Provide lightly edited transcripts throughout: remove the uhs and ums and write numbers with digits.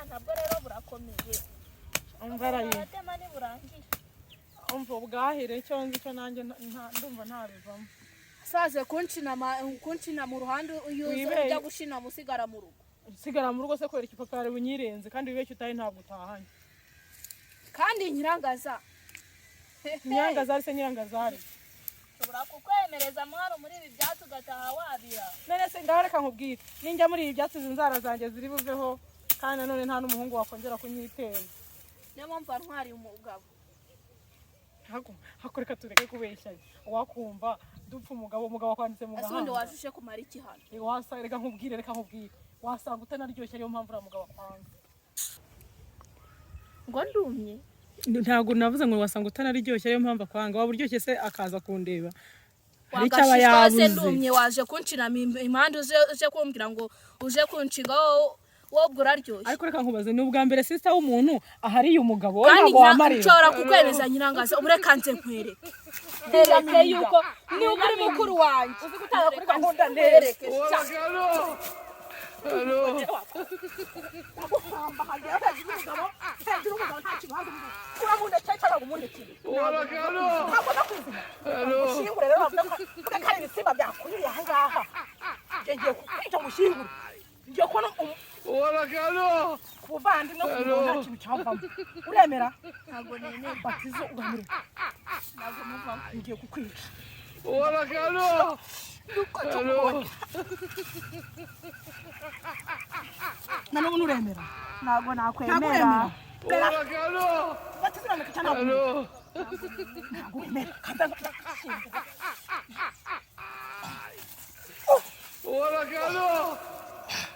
ntabwo rero burakomeye umvaraye atema ni burangiye umva ubwahire cyo nzi cyo nanjye ndumva ntabivamo saze kuncina mu ruhande ujya gushina musigara mu rugo usigara mu rugo se kwera ikipapari bunyirenze kandi bibeshye utaye ntabwo utahanye kandi nyirangazari se nyirangazari ushobora kukwemereza amahoro muri ibi byatsi ugataha wabira none se ngaho reka nkubwire ninjya muri ibi byatsi inzara zanjye ziri buveho kandi nanone nta n'umuhungu wakongera kunyiteza niyo mpamvu ntwari umugabo hakoreka tureke kubeshyanya wakumva dupfa umugabo wakwanditse mu gahanga asundi washushe kumara iki hano reka nkubwire wasanga utanaryoshye ariyo mpamvu uriya mugabo akwanga ngo ndumye ntabwo navuze ngo wasanga utanaryoshye ariyo mpamvu akwanga waba uryoshye se akaza kundeba hari icyo aba yabuze ndumye waje kuncina impande uje kumbwira ngo uje kunshinga wowe uraryoshye ariko reka nkubaze ni ubwa mbere sister w'umuntu ahariye umugabo ntabwo wamarira nshobora kukwemeza nyirangaza ureka nze nkwereke ndereke yuko ni uri mukuru wanjye uzi gutanga kuri gahunda ndereke Hello. Nano unuremera ntabwo nakwemera batizana cyane Hello.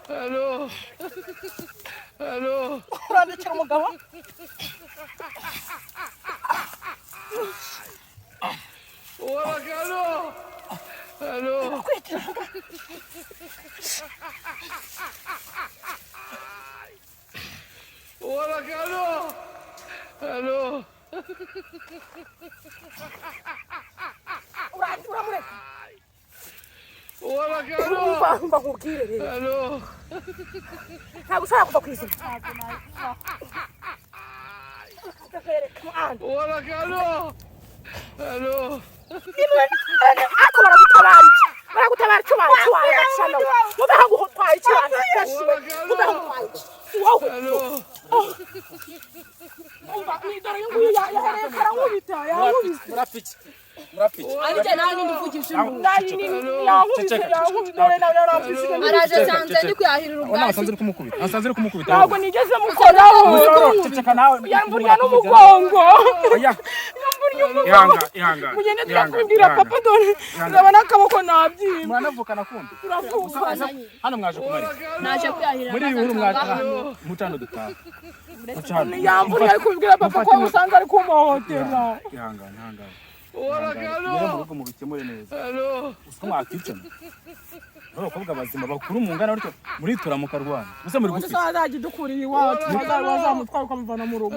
Hello. Hello. urandikira umugabo Hello. Hello. umva nkubwire rero Hello. ntabwo ushaka kuva ku izina Hello. ako baragutabara icyo wayacana mubeho nguhutwaye ikibanza gashiwe mubeho nguhutwaye wowe umva nidore y'inguyu yahereye karankubita yankubise murapiki ariko nawe ndivugije araje sanze ndi kuyahirira ubwatsi asanze kumukubita ntabwo nigeze mukoraho ceceka nawe yamburiye n'umugongo ihanga mugende turakubwira papa dore urabona akaboko nabyimba muranavukana kundi turavukana hano mwaje kumara naje kuyahirira muri ibi mwaje mucano dutaha yamburiye ari kubwira papa ko usanga ari kumuhohotera ihanga rero mu rugo mubikemure neza uko mwakicana abakobwa bazima bakuru mu ngana ariko muritora mukarwana use muri gufite uzajya dukuriye iwacu bazamutwara ukamuvana mu rugo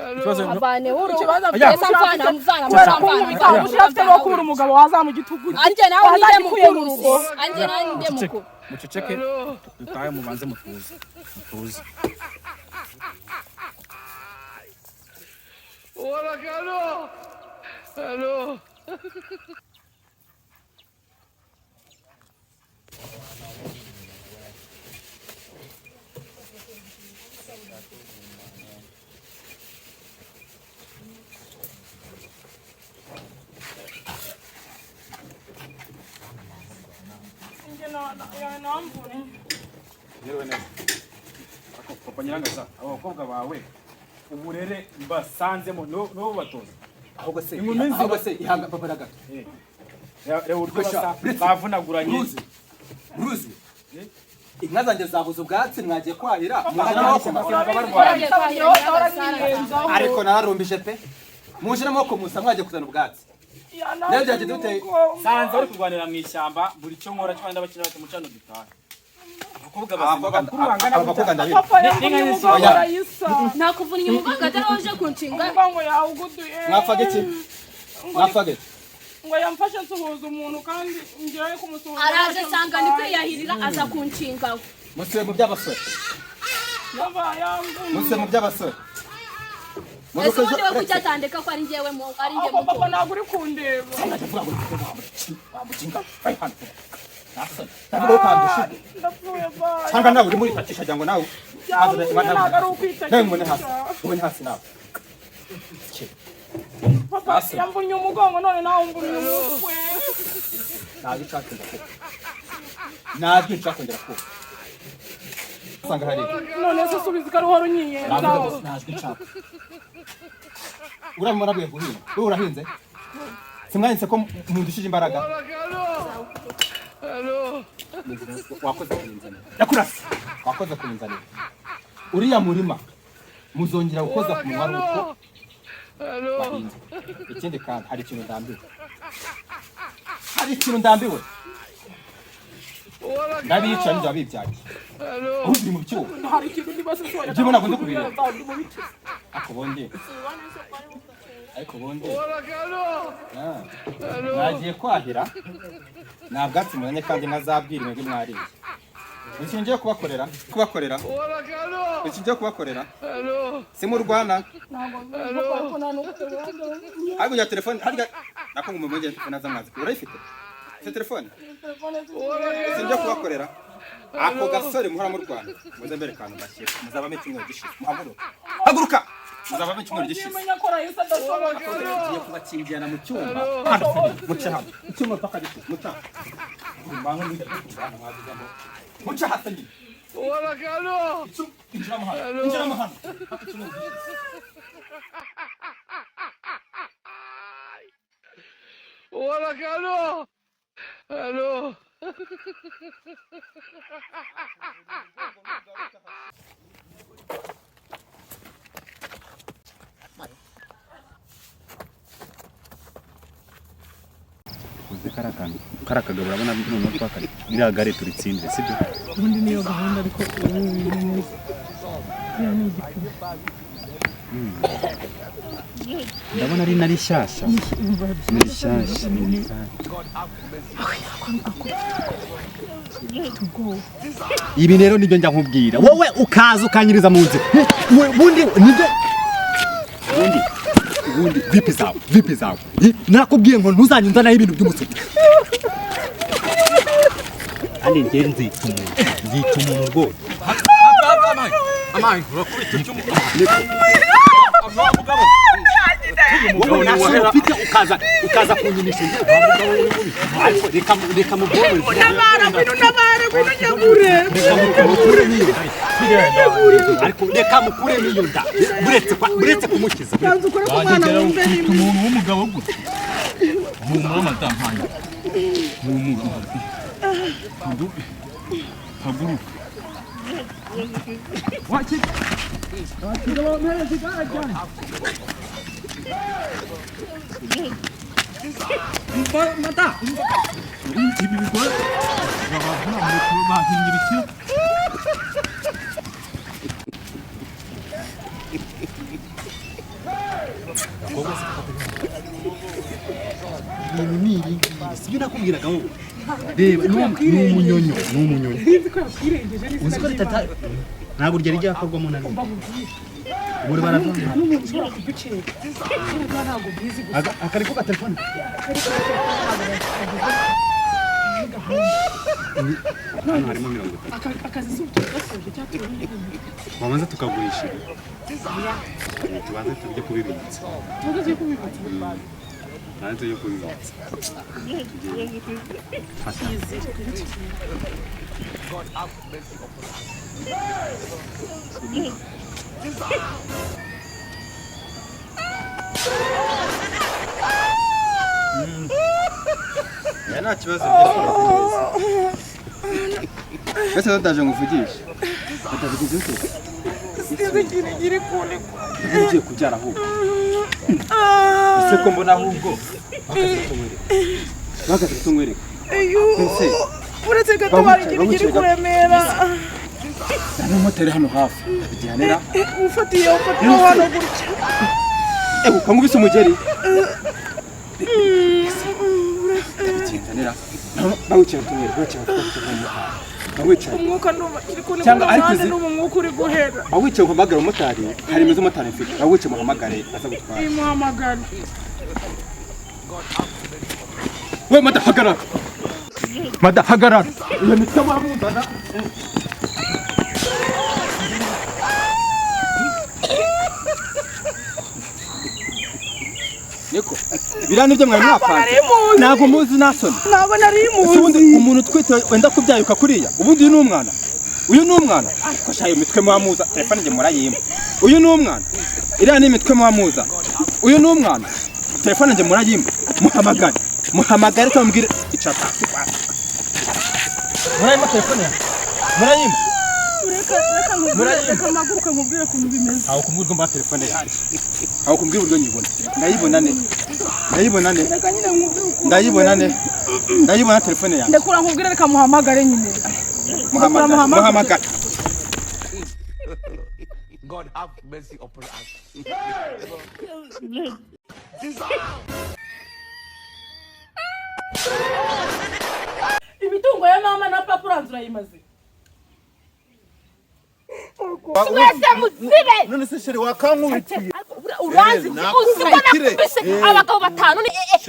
abane wuru ikibazo afite mvana ushafite no kubura umugabo wazamu gitugu anje nawe ninde mukuru anje nawe ninde mukuru muceceke dutahe mubanze mutuze Hello. yewe neza papa nyirangaza abakobwa bawe uburere mbasanzemo no batoza ahubwo se ihanga papa ragato rero urwo bavunaguranye ruzi inka zanjye zabuze ubwatsi mwagiye kwahira ariko nararumbije pe muje n'amaboko musa mwagiye kuzana ubwatsi nayo byaje dute sanze bari kurwanira mu ishyamba buri cyo nkora cyangwa ndabakina bati mucano dutaha abakobwa bazima abakobwa ndabiri nakuvunnye umuganga ataraje kunshinga ngo yawuguduye mwapfaga iki ngo yamfashe nsuhuza umuntu kandi ngiye kumusuhuza araje sanga ni kwiyahirira aza kunshinga musuye mu by'abasore Muse mu by'abasore. ese ubundi we kujya atandika ko ari njyewe mu ari njye mu papa ntabwo uri kundeba Sanga nawe uri muri fatisha jango nawe. ntabwo ari ukwita Ubone hasi nawe. papa yambunye umugongo none nawe umbunye umutwe Nabi cyakunda ko. Nabi cyakunda ko. Sanga hari. none se subiza ko ari wari unyiyenza Nabi cyakunda. Uramura biye guhinga. Wowe urahinze? Simwanyise ko mundishije imbaraga. Wakoze kuninzanira. Yakurase. Wakoze kuninzanira. Uriya murima muzongera gukoza ku munwa ruko. Bahinze. Ikindi kandi hari ikintu ndambiwe. Hari ikintu ndambiwe. Ndabica njya bibyaje. Aho uri mu kigo. hari ikintu ndibaza soya Ndimo nako ndukubira. Akubonye. Ariko bonde. Nagiye kwahira. Nabwatsi mwenye kandi nkazabwira mwebwe mwariye. Ukingiye kubakorera? Ukingiye kubakorera? Simu Rwanda. Ariko ya telefone harya nako ngumumuje telefone zamazi. Urayifite? Ufite telefone? Ukingiye kubakorera? Ako gasore muhora mu Rwanda. Muze mbere kantu bashyira. Muzaba mekingo gishize. Haguruka. Muzaba mekingo gishize. Ugiye kubakingira mu cyumba. Muca hano. Icyuma paka giti. Muca. Mbanga n'indi kugana mwazigamo. Muca hatanye. Injira mu hano. Hello. Uzi karakagabo urabona noneho twakari iriya gare turitsindire sibyo ubundi niyo gahunda ariko ndabona ari nari shyashya ibi rero nibyo njya nkubwira wowe ukaza ukanyiriza mu nzira ubundi nibyo ubundi vipi zawe nakubwiye ngo ntuzanyunza nayo ibintu by'umusozi kandi njye nzita umuntu rwose amayi urakubita icyuma wowe nashobora ufite ukaza kunyinisha reka mubwore ariko reka mukure n'iyo nda buretse kumukiza wagera ufite umuntu w'umugabo gute humura amatampanya humura haguruka wakira bampereza igare cyane mata ibi bigore babavuna muri kuba bahingira iki sibyo nakubwiraga wowe reba n'umunyonyo uzi ko ritata ntabwo ryari ryakorwamo na rimwe ubure baravanga akariko ka telefone hano harimo 30 akazi z'utugasoje cyatuye wabanza tukagurisha tubanze tujye kubibitsa nanze yo kubibitsa Nta kibazo ese ndaje nguvugisha atavugize ute giri kune ugiye kubyara ahubwo ese ko mbona ahubwo bakaze tumwereka ese uretse gato bari giri kuremera nta moteri hano hafi bijyanira ufatiye hano gutya ukangubise umugeri bigendanira bawukiye tumwereka awicaye umwuka ndumva kiri kuni Cyangwa mu ariko muhanda uzi- n'ubu umwuka uri guhera awicaye uhamagara umumotari hari imizi umumotari mfite awicaye muhamagare aza gutwara imuhamagara we madahagarara madahagarara iyo mitwe mwamuzana niko biriya nibyo mwari mwapanze ntabwo muzi nasoni ntabwo nari ubundi muzi umuntu twite wenda kubyayuka kuriya ubundi uyu ni umwana ariko shayo mitwe mwamuza telefone nge murayima uyu ni umwana iriya ni imitwe mwamuza uyu ni umwana telefone nge murayima muhamagare cyangwa mbwire icata murayima telefone ya murayima reka mpaguruke nkubwire ukuntu bimeze aho kumbwira mba telefone yanjye aho kumbwira uburyo nyibona ndayibona telefone yanjye ndekura nkubwire reka muhamagare nyine muhamagare God have mercy upon us. imitungo ya mama na papa uranzura yimaze mwese muzibe none se sheri wakankubitiye urazi uzibona mbese abagabo batanu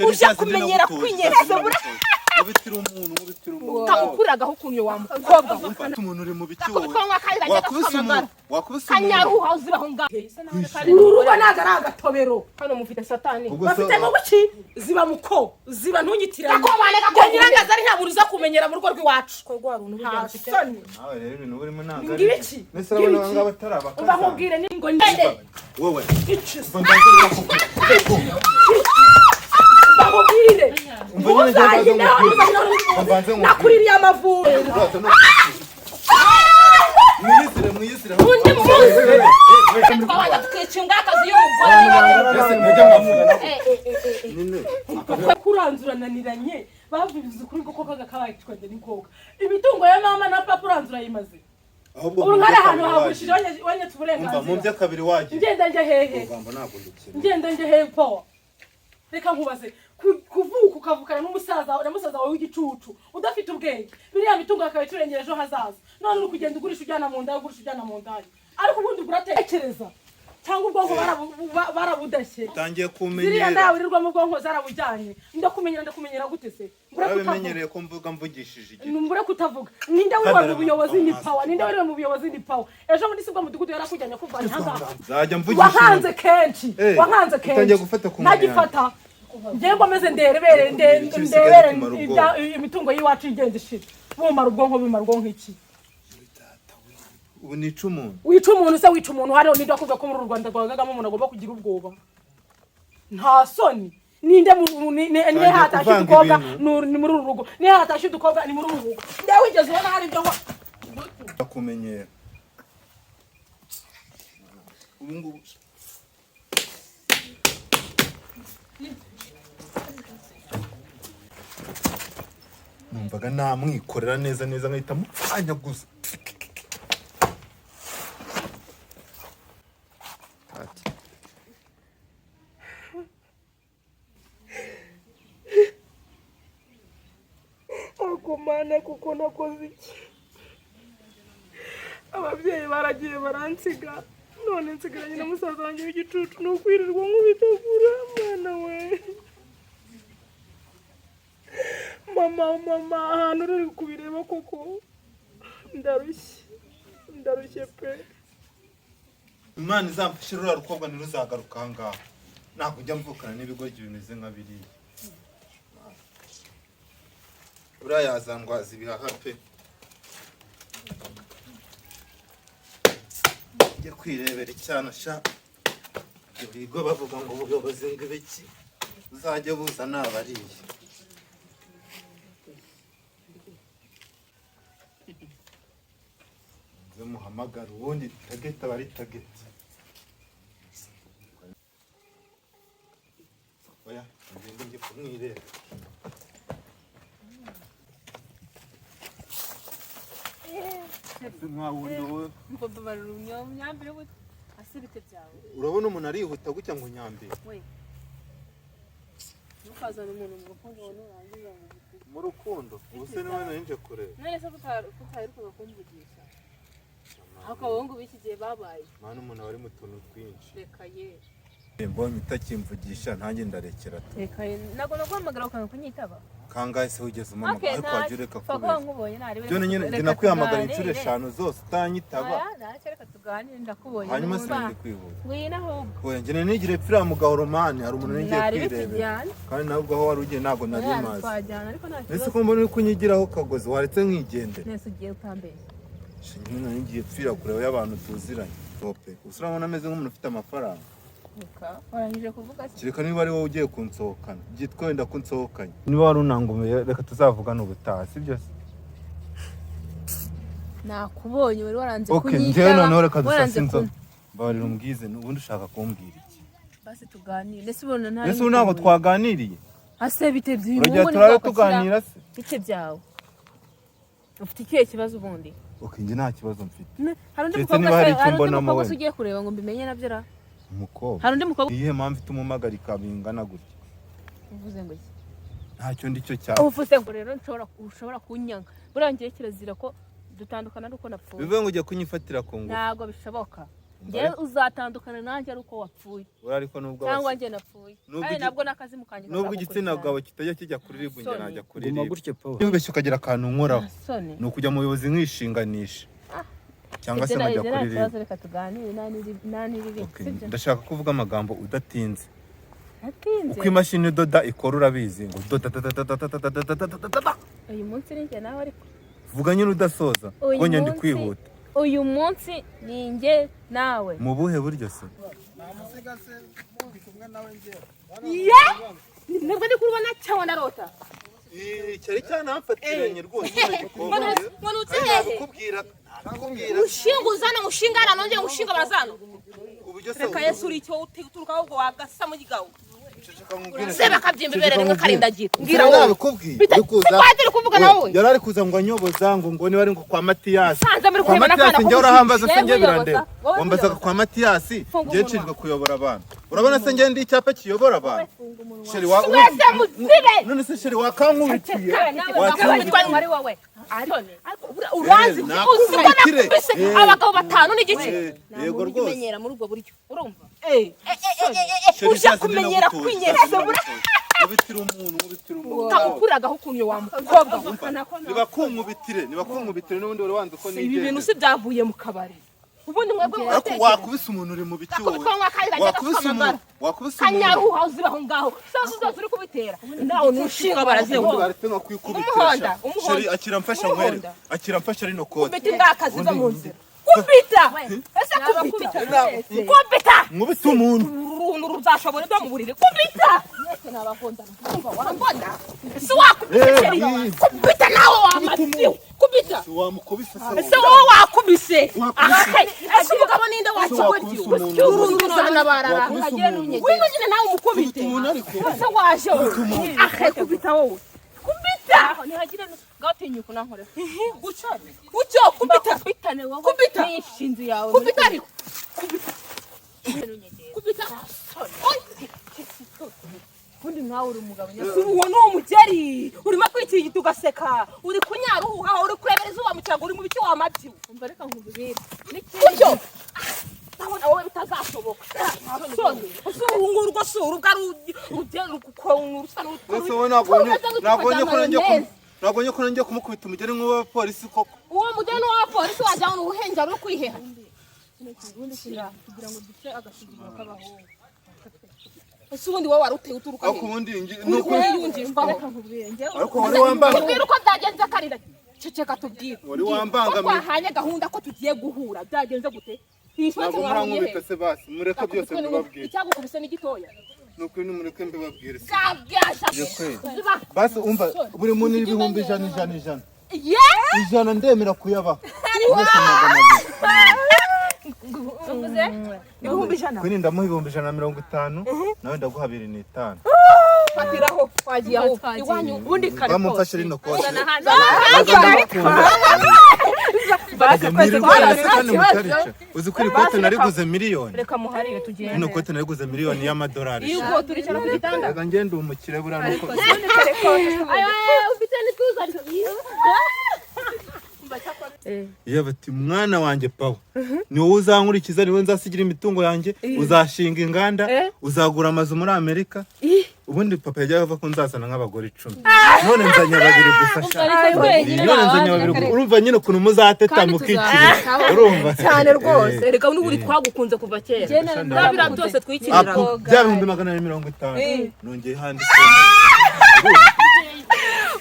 uje kumenyera kwinyereza mubitira umuntu kamukuragaho kunyo wa mukobwa ufata umuntu uri mu biki wowe wakubise wakubise kanyaruha uzibaho ngaho uru rugo ntago ari agatobero hano mufite satani bafite mu buki ziba muko ziba ntunyitirane nyirangazari ntabwo uza kumenyera mu rugo rw'iwacu ko rwa runtu burya rufite nawe rero ibintu urimo ntago ari ngibiki nese abana banga batarabaka uba nkubwire ni ngo ndende wowe babubwire mbanze nakuririye amavubi mwiyisire undi munsi twabana twicunga akazi y'umugore kuranzura naniranye bavuze kuri ko kaga kabaye twende n'ikoga imitungo ya mama na papa uranzura yimaze ahubwo ubu nkari ahantu hagushije wanyetse uburenganzira mu by'akabiri wagiye ngenda njye hehe ngenda njye hehe po reka nkubaze kuvuka ukavukana n'umusaza wawe w'igicucu udafite ubwenge biriya mitungo akabaye turengera ejo hazaza none uri kugenda ugurisha ujyana mu ndaya ariko ubundi uratekereza cyangwa ubwonko barabudashye utangiye ziriya kumenyera ndawe wirirwamo ubwonko zarabujyanye ndakumenyera gute se urabimenyereye ko mvugishije igihe mbure kutavuga ninde wari mu buyobozi ni power ejo muri sibwa mudugudu yarakujyanye kuvana hangaha zajya mvugisha wahanze kenshi utangiye gufata ku muntu ntagifata ngiye ngomeze ndebere imitungo y'iwacu igenda ishira bumara ubwonko iki ubu nica umuntu wica umuntu hariho ninde wakuvuga ko muri u Rwanda rwagagamo umuntu agomba kugira ubwoba nta soni ninde nihe hatashye udukobwa ni muri uru rugo nihe hatashye udukobwa ni muri uru rugo ndewe wigeze ubona hari ibyo kumenyera ubu ngubu numvaga namwikorera neza nkahita mupfanya gusa akomana kuko nakoze iki ababyeyi baragiye baransiga none nsigaranye na musaza wanjye w'igicucu no kwirirwa nk'ubitagura mwana we mama ahantu uri kubireba koko ndarushye pe imana izamfashe ruriya rukobwa ntiruzagaruka aha ngaha ntabwo ujya mvukana n'ibigoryi bimeze nka biriya uriya yazandwaza ibihaha pe njye kwirebera icyana sha ibyo bigo bavuga ngo ubuyobozi ng'ibiki uzajya buza nabariye nze muhamagara ubundi tageti aba ari tageti oya ngende njye kumwireba urabona umuntu arihuta gutya ngo nyambere Ntukazane umuntu mu rukundo nurangiza mu rukundo ubuse niwe nanje kureba none se kutaheruka kumvugisha akabongo biki gihe babaye mana umuntu wari mu tuntu twinshi reka ye mbonye utakimvugisha ntange ndarekera reka ye nago naguhamagara ukanga kunyitaba kangahe se ugeze umama ariko wajureka kubera nkubonye nari byo nyine ndina kwihamagara inshuro 5 zose utanyitaba reka tuganire ndakubonye hanyuma sindi kwihuta wina ahubwo we njye nigire pfira mu gahoromani hari umuntu ngiye kwireba kandi nabwo aho wari ugiye nago nari mazi twajyana ariko nta kibazo ese ko mbona uri kunyigiraho kagozi waretse nkigende nese ugiye utambeye nyine ngiye pfira kureba y'abantu tuziranye tope usurabona ameze nk'umuntu ufite amafaranga warangije kuvuga se kireka niba ari wowe ugiye kunsohokana byitwa wenda kunsohokanye niba wari unangumiye reka tuzavugana ubutaha sibyo se nakubonye wari waranze kunyitaba okay njyewe noneho reka dusase inzo mbabarira umbwize ubundi ushaka kumbwira iki basi tuganire ese ubona ntari ese ntabwo twaganiriye ase bitebye uyu muntu turare tuganira se bite byawe ufite ikihe kibazo ubundi okay njye nta kibazo mfite hari undi mukobwa ugiye kureba ngo mbimenye nabyo ra umukobwa hari undi mukobwa iyihe mpamvu itumumagarika bingana gutya uvuze ngo iki ntacyo ndicyo cyane uvuze ngo rero ushobora kunyanga burangiye kirazira ko dutandukana ari uko napfuye bivuye ngo ujye kunyifatira ku ngufu ntabwo bishoboka njye uzatandukana nanjye ari uko wapfuye ariko nubwo cyangwa njye napfuye kandi nabwo nakazi mukanye nubwo igitsina gabo kitajya kijya kuri ribu njye najya kuri ribu gutyo Paul yubeshye ukagira akantu nkoraho ni ukujya mu buyobozi nkishinganisha cyangwa se najya kuri ribu reka tuganire nani ndashaka kuvuga amagambo udatinze uko imashini idoda ikora urabizi ngo doda uyu munsi ni njye nawe ariko vuga nyine udasoza kuko njye ndi kwihuta uyu munsi ni njye nawe mu buhe buryo se nibwo ndi kubona cyangwa narota cyari cyanamfatiranye rwose ngo nutsehe ushinga uzana ushingana nongeye ushinga bazana reka Yesu uri cyo uturuka ahubwo wagasa mu gigawo seba kabyimba ibere rimwe karindagira ngira wowe nabikubwiye kuvuga nawe yarari kuza ngo anyoboza ngo niba ari ngo kwa Matiyasi kwa Matiyasi njye urahambaza se njye birandeba wambaza kwa Matiyasi njye nshinzwe kuyobora abantu urabona se njye ndi icyapa kiyobora abantu sheri wa none se sheri wakankubitiye ari wowe urazi uzibona abagabo batanu n'igice yego rwose kumenyera muri ubwo buryo urumva ushaka kumenyera kwinyereza ubitira umuntu ukuragaho kumye wa mukobwa nibakunkubitire n'ubundi wari wanze ko nigeze ibi bintu si byavuye mu kabari ubundi mwebwe ariko wakubise umuntu uri mu biki wowe wakubise kanyaruha uzibaho ngaho sasa uzose uri kubitera nawe nushinga barazeho baretse no kwikubitira sheri akira mfasha nkwere akira mfasha rino kode kubita indakazi zo mu nzira kubita ese kubita nkubita umuntu uruntu ruzashobora byo mu buriri kubita mwese nabakunda wambona si wakubita sheri kubita nawe wamatiwe kubita wamukubise ese wowe wakubise ese umugabo ninde wakigoryo uruntu ruzana barara nkagire n'unyegera wimugine nawe umukubite ese waje kubita wowe kubita ntihagire gatinyuka nankore gucyo kubita bitane wowe kubita nishinzi yawe kubita ariko kubita kundi nkawe uri umugabo nyasi uwo ni umugeri urimo kwitigira ugaseka uri kunyaruha uri kurebera izuba mu kirango uri mu biki wamabyiwe umva reka nkubwire n'icyo nabona wowe bitazashoboka urungurwa si urugari ugera ukukora urusa n'utwo wowe nabonye ko ngiye kumukubita umugeri nk'uw'abapolisi koko uwo mugeri w'abapolisi wajyana ubuhengeri uri kwiheha kugira ngo duce agasuzuguro k'abahungu ese ubundi wowe wari uteye uturuka ariko ubundi nuko yiyungimva reka nkubwire ariko wari wambanga ubwira uko byagenze karira ceceka tubwire wari wambangamiye twahanye gahunda ko tugiye guhura byagenze gute ntabwo murankubita se basi mureka byose mbibabwire icyagukubise ni gitoya nuko ni mureke mbibabwire kabwasha basi umva buri muntu ibihumbi ijana ijana ndemera kuyabaha ibihumbi ijana kuri ndamuha ibihumbi 150 nawe ndaguha 250 fatiraho twagiye aho iwanyu ubundi kare bamufashe rino kose uzi ko ikote nariguze miliyoni. Reka muharire tugende. Ino kote nariguze miliyoni y'amadolari. Iyo turicara ku gitanda. Reka ngende umukire buriya nuko. Ayo ufite nituza. Iyo bati mwana wanjye Pawa ni wowe uzankurikiza ni wowe nzasigira imitungo yanjye uzashinga inganda uzagura amazu muri Amerika ubundi papa yajyaga ava ko nzazana nk'abagore 10 none nzanya babiri gufasha none nzanya babiri urumva nyine ukuntu muzateta mukikira urumva cyane rwose reka n'uburi twagukunze kuva kera nabira byose twikirira bya 450 nongeye handi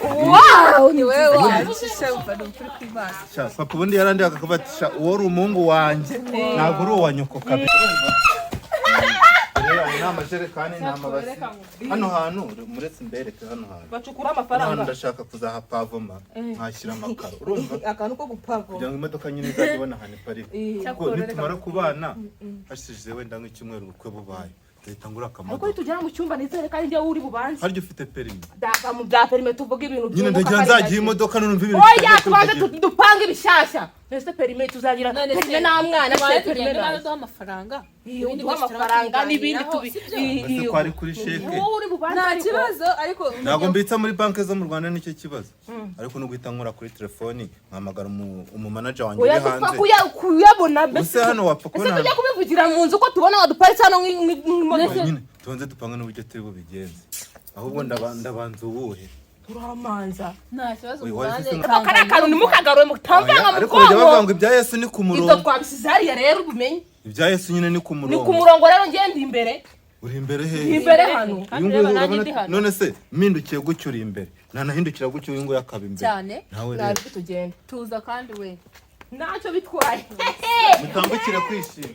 wow ni wewe wacisha ufana ukuri kwibana papa ubundi yarandi akakubatisha uwo uri umuhungu wanjye ntabwo uri uwa nyoko kabiri inama jerekani inama basi hano hantu muretse mbereke hano hantu bacukura amafaranga ndashaka kuzaha pavoma nkashyira amakaro urumva akantu ko gupavoma kugira ngo imodoka nyine izajye ibona ahantu iparika kuko nitumara kubana hashize wenda nk'icyumweru ubukwe bubaye Ngura akamodoka. Uko tugera mu cyumba nizere kandi njye uri bubanze. Haryo ufite perimi. Daga mu bya perimi tuvuga ibintu by'uko. Nyine ndagira nzagiye imodoka none umva ibintu. Oya tubanze dupanga ibishasha. Nese perimi tuzagira perimi na mwana se perimi na do amafaranga. Iyo ndo amafaranga n'ibindi tubi. Iyo kwari kuri sheke. Uri bubanze nta kibazo ariko nago mbitsa muri banki zo mu Rwanda nicyo kibazo. Ariko no guhita nkora kuri telefoni nkamagara umu manager wanjye uri hanze. Oya kuyabona mbese. Use hano wapfa kubona. Ese tujya kubivugira mu nzu ko tubona waduparitse hano nyine tubanze dupanga n'uburyo turi bubigenze ahubwo ndabanza ubuhe turamanza nta kibazo akara kantu nimukagaruye mutambanga mu ariko bajya bavuga ibya Yesu ni ku murongo ibyo twabisizariya rero ubimenye ibya Yesu nyine ni ku murongo ni ku murongo rero ngende imbere uri imbere he imbere hano none se mindukiye gucyura imbere nanahindukira gucyura ingo yakaba imbere cyane nawe rero tugende tuza kandi we ntacyo bitwaye mutambukire kwishima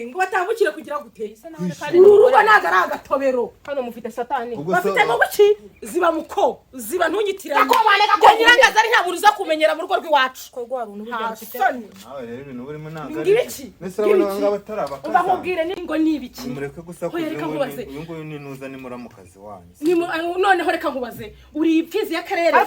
ngo batambukire kugira guteye urugo ntago ari agatobero hano mufite satani bafite mu buki ziba muko ziba ntunyitirane ngo nyirangazari nta buntu uza kumenyera mu rugo rw'iwacu ko rwa runtu nawe rero ibintu burimo ntabwo ari ibiki nese urabona ngo abatarabakaza ubahubwire ngo ni ibiki mureke gusa ko uyu nguyu ni nuza ni muramukazi wanyu noneho reka nkubaze uri ipfizi y'akarere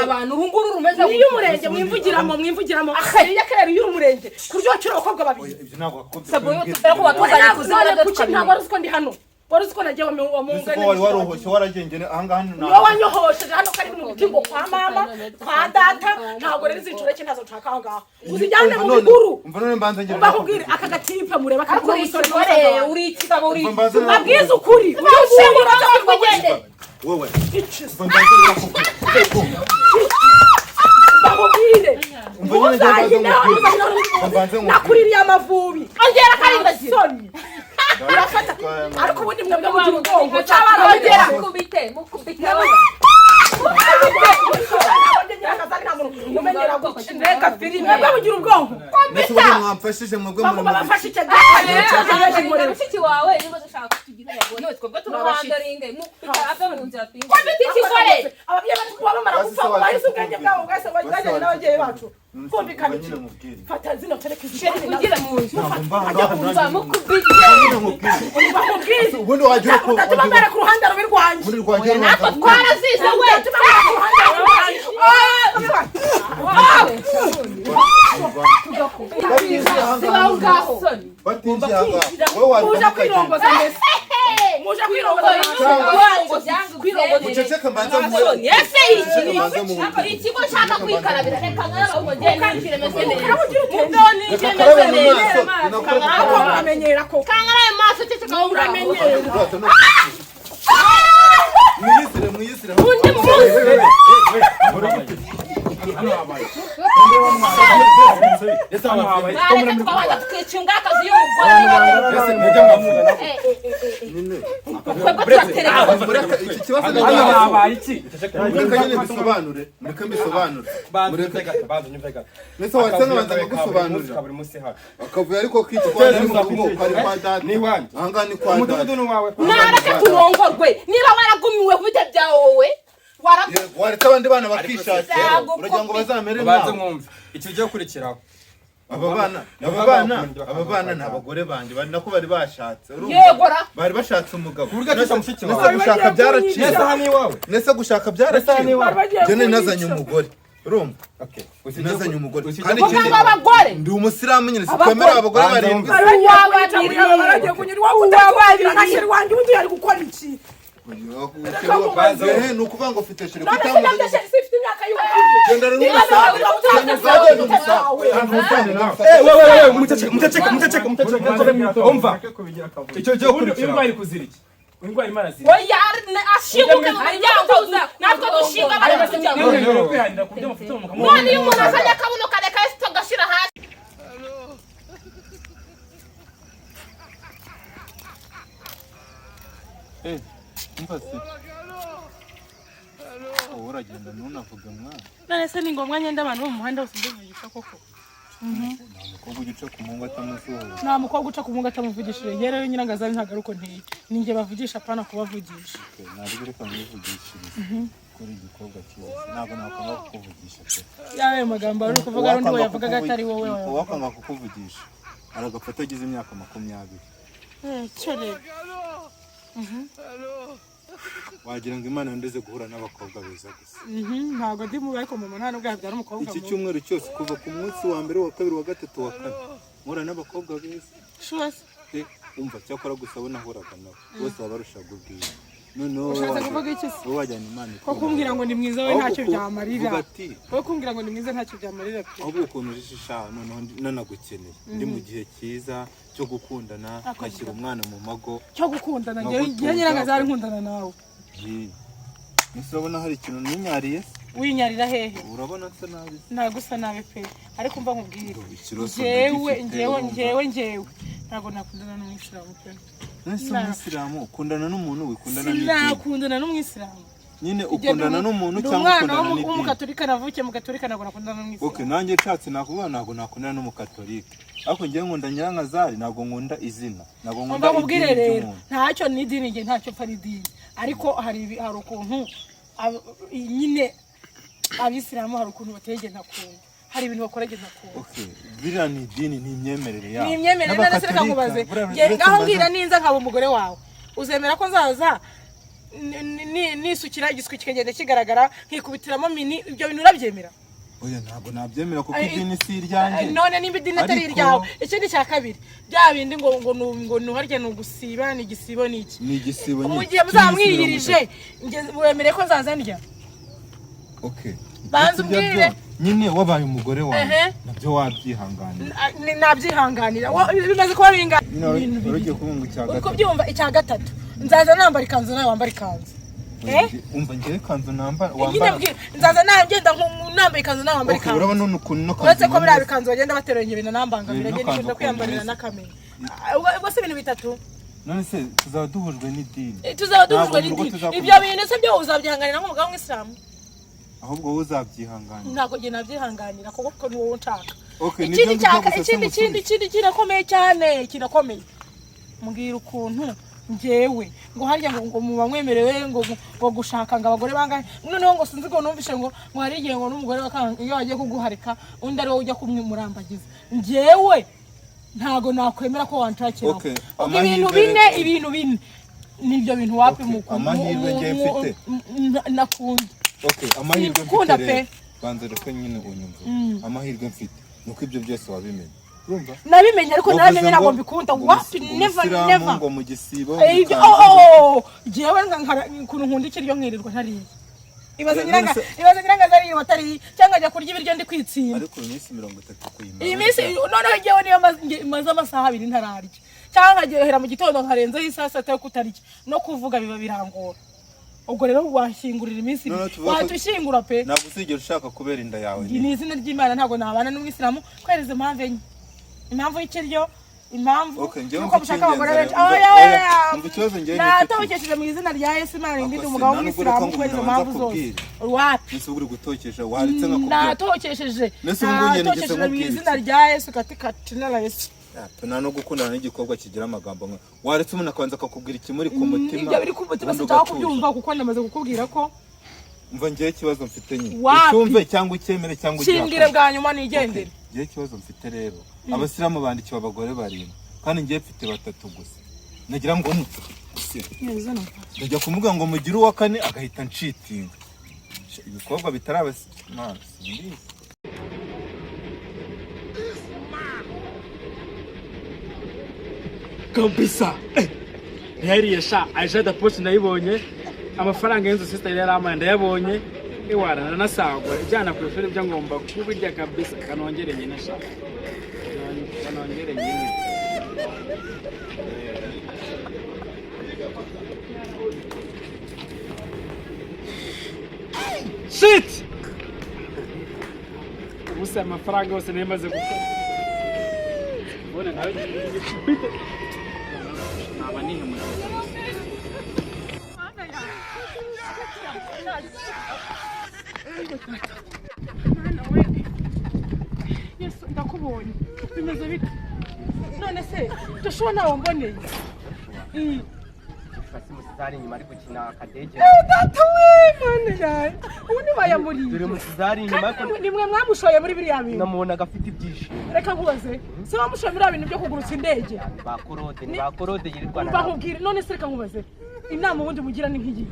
abantu urunguru rumeze y'umurenge mwimvugiramo iyo akarere y'umurenge kuryo wacira abakobwa babiri ibyo ntabwo akobye sabuye tutera ko batuzanye kuzana ntabwo wari uziko ndi hano wari uziko nagiye wa mungane warohoshye waragengene ahangaha hano niwe wanyohosheje hano kari mu mutimbo kwa mama kwa data ntabwo rero izicuro cye ntazo nshaka aho ngaho uzijyane mu biguru umva none mbanze ngire bakubwire aka gatipe mureba kari ku musore uri ikigabo uri babwiza ukuri ushobora kugende wowe babubwire nakuririye amavubi ongera karindagira urafata ariko ubundi mwebwe mugira ubwongo cyabara ongera mukubite mumenyera gukineka filime mwebwe mugira ubwongo mbese mwamfashije mwebwe bafashe icyo mushiki wawe niba dushaka kutugira abagore twebwe turabandaringe ave mu nzira twinge ikigore ababyeyi bacu kuba bamara gupfa bahise ubwenge bwabo bwese bajyanye n'ababyeyi bacu kumvikana iki fata zino tereka izisheri ugire mu nzu mukubwire ubundi wagira ko tubambere ku ruhande rubi rwanjye muri rwanjye natwe twarazize we tubambere ku ruhande rubi rwanjye muja kwirongoza mbese muja kwirongoza uceceka mbanza ese ikigo nshaka kwikarabira reka nk'abahungu ngende kiremeze neza mudoni kiremeze neza uramenyera ko kangaraye maso ceceka wowe uramenyera mwiyisire undi munsi twabanza tukica akazi y'umugore iki kibazo mureke mbisobanure mbese wasanga banza gusobanurira akavuye ariko kwitwara n'umutungo kwari kwa data ahangaha ni kwa data nareke turongorwe niba waragumiwe kubite bya wowe waretse abandi bana bakishakira uragira ngo bazamere nawe icyo ugiye kurikiraho aba bana ni abagore banjye bari nako bari bashatse yegora bari bashatse umugabo gushaka byaraciye nese gushaka byaraciye jene nazanye umugore urumva nazanye umugore kandi ikindi abagore ndi umusiramu nyine sikwemera abagore barindwi baragiye kunyurwa kutagira nashiri wanjye undi ari gukora iki ni ukuvuga ngo ufite shere sifite imyaka y'ubukuru genda mutaceka umva icyo cyo kurikira indwara kuzira iki indwara imana zira oya ashinguke mu muryango natwe dushinga none iyo umuntu azanye akabuno kareka esito gashira hasi uragenda ntunavuge mwana none se ni ngombwa nyenda abantu bo mu muhanda wose mbivugisha koko umukobwa ugica ku mungu atamuzuba nta mukobwa uca ku mungu atamuvugishije rero nyirangazari ntabwo ari uko nteye ni njye bavugisha apana kubavugisha ntabwo reka mwivugishirize kuri igikorwa cyiza ntabwo nakwanga kukuvugisha pe yawe magambo ari kuvuga ari undi yavugaga atari wowe uwakwanga kukuvugisha aragafata agize imyaka 20 cyo rero wagira ngo Imana ndeze guhura n'abakobwa beza gusa ntabwo ndi mubi ariko mama nta nubwo yabyara umukobwa iki cyumweru cyose kuva ku munsi wa mbere wa kabiri wa gatatu wa kane muhura n'abakobwa beza shose umva cyakora gusa bo nahuraga nabo bose babarushaga ubwiza noneho ushatse kuvuga iki se wajyana Imana ko kumbwira ngo ni mwiza we ntacyo byamarira ko kumbwira ngo ni mwiza ntacyo byamarira pe ahubwo ukuntu ujishisha noneho nanagukeneye ndi mu gihe cyiza cyo gukundana akashyira umwana mu mago cyo gukundana ngewe nyirangazari nkundana nawe urabona hari ikintu ninyariye winyarira hehe urabona nsa nabi ntabwo usa nabi pe ariko mba nkubwira ngewe ntabwo nakundana n'umwisilamu pe nese umwisilamu ukundana n'umuntu wikundana n'idini sinakundana n'umwisilamu nyine ukundana n'umuntu cyangwa ukundana n'idini umwana w'umugatolika navukiye mu gatolika ntabwo nakundana n'umwisilamu okay nanjye nshatse nakuvuga ntabwo nakundana n'umukatolika ariko ngewe nkunda Nyirangazari ntabwo nkunda izina ntabwo nkunda idini rero ntacyo n'idini nge ntacyo pfa n'idini ariko hari ukuntu nyine abisilamu hari ukuntu batege ntakunda hari ibintu bakora nge ntakunda okay biriya ni idini ni imyemerere yabo ni imyemerere none se reka nkubaze ngaho mbwira ninza nkaba umugore wawe uzemera ko nzaza nisukira igiswi kikagenda kigaragara nkikubitiramo mini ibyo bintu urabyemera oya ntabwo nabyemera kuko idini si iryanjye none nimba idini atari iryawe ikindi cya kabiri bya bindi ngo nuharya ni ugusiba ni igisibo ni iki ni igisibo mu gihe muzamwiyirije wemere ko nzaza ndya okay banza umbwire nyine wabaye umugore wawe nabyo wabyihanganira nabyihanganira bimaze kuba bingana urugiye kubunga icya gatatu uko byumva icya gatatu nzaza nambara ikanzu nawe wambara ikanzu umva ngewe ikanzu nambara nzaza ngenda nambaye ikanzu nawe wambara ikanzu urabona n'ukuntu no uretse ko biriya bikanzu bagenda bateranya ibintu nambangamira ngenda ikunda kwiyambarira n'akamenya ubwo se ibintu bitatu none se tuzaba duhujwe n'idini ibyo bintu se byo uzabyihanganira nk'umugabo w'umwisilamu ahubwo wowe uzabyihanganira ntabwo njye nabyihanganira kuko ni wowe nshaka ikindi kirakomeye cyane kirakomeye mbwira ukuntu njyewe ngo harya ngo muba mwemerewe ngo gushaka ngo abagore bangahe noneho ngo sinzi ko numvishe ngo hari igihe ngo n'umugore iyo wagiye kuguharika undi ari wowe ujya kumumurambagiza njyewe ntago nakwemera ko wanshakira ibintu bine nibyo bintu wapi amahirwe ngiye mfite nakunda amahirwe mfite banza reka nyine unyumve amahirwe mfite nuko ibyo byose wabimenye nabimenye ariko naramenye ntabwo mbikunda wapi never ngo mu gisibo jewe ukuntu nkunda ikiryo nkirirwa ntariye ibaze Nyirangazari watari cyangwa ajya kurya ibiryo ndi kwitsinda ariko iminsi 30 kuyimara iyi minsi noneho jewe niyo maze amasaha 2 ntararya cyangwa agehera mu gitondo nkarenzaho isaha 7 yo kutarya no kuvuga biba birangora ubwo rero washyingurira iminsi watushyingura pe ntabwo uzigera ushaka kubera inda yawe ni izina ry'Imana ntabwo nabana n'umwisilamu kwereza impamvu enye impamvu y'ikiryo impamvu yuko mushaka abagore benshi natokesheje mu izina rya Yesu Imana ndi umugabo w'umwisilamu kwereza impamvu zose wapi ese uri gutokesha waretse nka natokesheje mu izina rya Yesu katina la Yesu nta no gukundana n'igikorwa kigira amagambo nka waretse umuntu akabanza akakubwira ikimuri ku mutima ibyo biri ku mutima sinshaka kubyumva kuko namaze kukubwira ko umva ngiye ikibazo mfite nyine icyumve cyangwa icyemere cyangwa shingire bwa nyuma nigendere ngiye ikibazo mfite rero abasilamu bandikiwe abagore 7 kandi ngiye mfite 3 gusa nagira ngo ndajya kumuga ngo mugire uwa 4 agahita nshitinga Ibikobwa bitarabasi. Kabisa. Heriya sha aje da post nayibonye. Amafaranga y'inzu sister yari amanda yabonye. Iwara nanasagwa ijana ku ishuri byo ngomba kubirya kabisa kanongere nyine sha. Kanongere nyine. Shit! Ubusa amafaranga yose nemaze gukora. Bona nawe bite. Naba nihe mu. Yesu ndakubonye. Bimeze bite? None se Joshua nawe mboneye. Musizari nyuma ari gukina akadege. Mane yawe. Ubundi bayamuriye. Dore Musizari nyuma ko nimwe mwamushoye muri biriya bintu. namubona gafite ibyishimo. Reka nkubaze. Se wamushoye muri bintu byo kugurutsa indege. Bakorode yirirwana. Bakubwira none se reka nkubaze. Inama ubundi mugira ni nk'igi.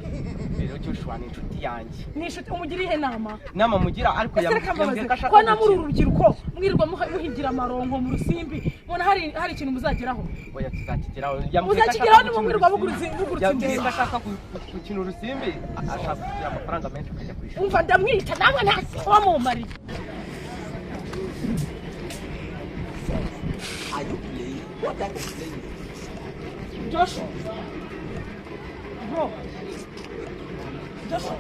Rero Joshua ni inshuti yanjye. Ni inshuti umugiriye inama. Nama mugira ariko yambwiye ko ko namuri urubyiruko mwirwa muhigira amaronko mu rusimbi. Mona hari ikintu muzageraho. Oya tuzakigeraho. Muzakigeraho ni mwirwa bugurutsa indege. Ashaka gukina urusimbi ashaka kugira amafaranga menshi akajya kwishura. Umva ndamwita namwe ntasi wamumari. Are you playing? What are you playing? Joshua. Bro. Joshua.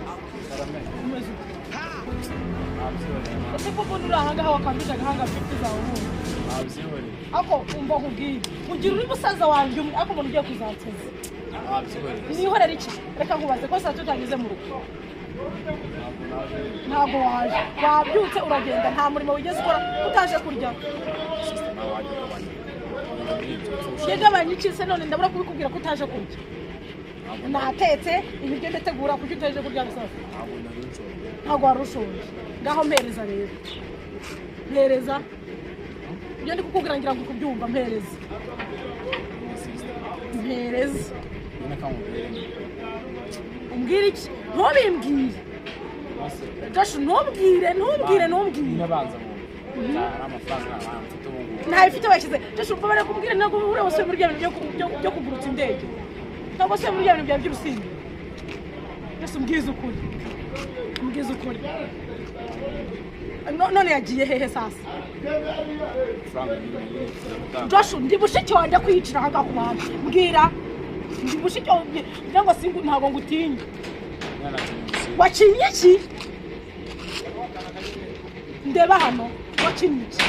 Ese koko nurahanga wakambisha gahanga 50 zawe ubu. Ako umva kubwira. Ugira uri musaza wanjye ako umuntu ugiye kuzateza. Nihorera iki? Reka nkubaze ko saa tutageze mu rugo. Ntabwo waje. Wabyutse uragenda nta murimo wigeze ukora utaje kurya. Yegabanye iki se none ndabura kubikubwira ko utaje kurya. Natetse ibiryo ndategura kuko utaje kurya gusa. Ntabwo warushonje. Ngaho mpereza rero. Mpereza. Iyo ndi kukubwira ngira ngo kubyumva mpereza. Mpereza. Umbwire iki? Ntubimbwire. Joshua ntubwire. Nabanza mu. Amafaranga mfite ubu. Ntayifite bashyize. Joshua umva bare kubwira nako ure wose muri byo byo kugurutsa indege. Ntabwo se muri byo by'urusimbi. Joshua umbwize ukuri. None yagiye hehe sasa? Joshua ndi bushiki wanje kwicira hanga kumana. Mbwira. Ndi bushiki ndango singu ntago ngutinya. Wakinye iki? Ndeba hano wakinye iki?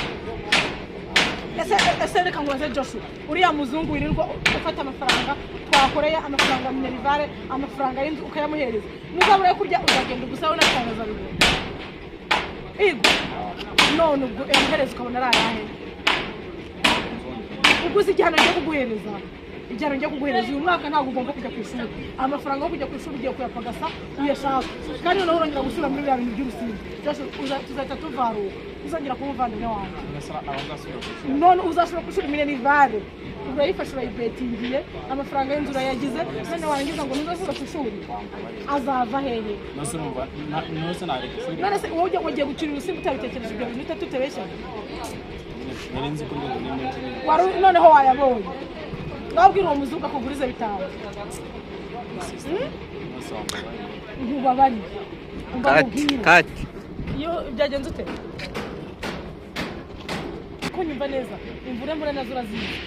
Ese reka ngwaze Joshua. Uriya muzungu wirirwa ufata amafaranga twakoreye amafaranga minerivare amafaranga y'inzu ukayamuhereza. Muzabura kurya uzagenda gusaho n'akaza ruguru. Ego. None ubwo yamuhereza ukabona ari ayahe. Uguze igihano cyo kuguhereza. Igihano cyo kuguhereza uyu mwaka ntabwo ugomba kujya ku ishuri. Amafaranga yo kujya ku ishuri ugiye kuyapagasa uyashaka. Kandi noneho urongera gusura muri bya bintu by'urusimbi. Tuzahita tuvaruka. Uzongera kumuvandimwe wanjye. None uzashobora kushura minerivare. Urayifasha urayibetingiye amafaranga y'inzu urayagize none warangiza ngo ntuzasubira ku ishuri azava hehe Nose nareka ishuri. none se wowe ugiye gukina urusimbi utabitekereje ibyo bintu tutebeshya Narenze ko ndi noneho wayabonye ngabwira uwo muzungu akugurize bitanu ntubabari Kati. iyo byagenze ute ko nyumva neza imvure nazo urazizi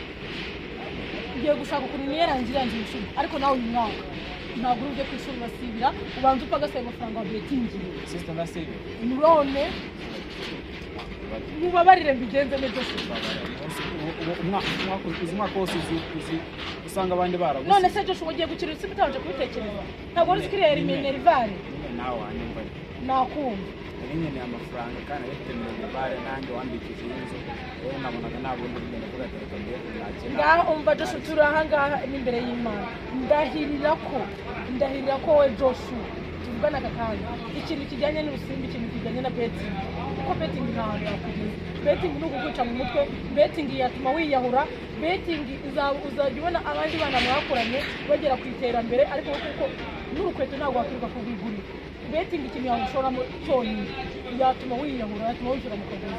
ugiye gushaka ukuntu niyerangira ishuri ariko nawe uyu mwaka ntabwo uje ku ishuri basibira ubanza upagase amafaranga wa betingi sister na save. none mubabarire mbigenze neza umwaka wose usanga abandi baraguze. none se Joshua ugiye gukira urusimbi utaje kubitekereza ntabwo uri sikiriya minerivare nawe wanyumva nakumva nyine amafaranga kandi afite minerivare nanjye wandikije inzu rero nabonaga nabundi ngenda kuvuga ati ngiye kunyakira ngaho umva Joshua turi aha ngaha n'imbere y'Imana ndahirira ko we Joshua tuvugana aka kanya ikintu kijyanye n'urusimbi ikintu kijyanye na betting kuko betting ntabwo yakugeza betting ni ukukwica mu mutwe betting yatuma wiyahura betting uzajya ubona abandi bana mwakoranye bagera ku iterambere ariko kuko n'urukweto ntabwo wakwirirwa kurwigurira betting ikintu yagushoramo cyonyine yatuma wiyahura yatuma wishyura mu kagozi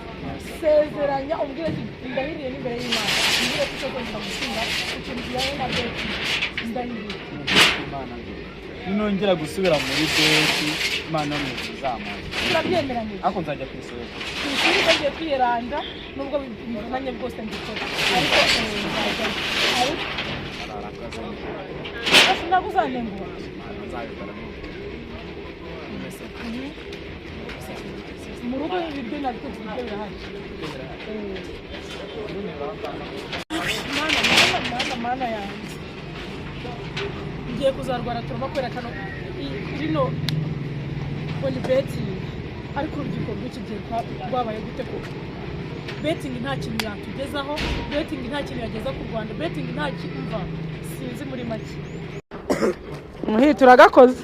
sezeranya umbwire ati ndahiriye n'imbere y'Imana umbwire ko uzongera gutsinda ikintu kijyanye na betting ndahiriye ninongera gusubira muri beti Imana ni nzamara turabyemeranye ako nzajya kwisura ikindi bagiye kwiranda nubwo bivunanye bwose ndikora ariko nzajya ariko ndaguzanengura mu rugo ibiryo nabikoze ibiryo birahari mana yanjye ngiye kuzarwara turaba kwerekana rino boni betingi ariko urubyiruko rw'iki gihe rwabaye gute koko betingi nta kintu yatugezaho betingi nta kintu yageza ku Rwanda betingi nta kintu sinzi muri make muhita uragakoze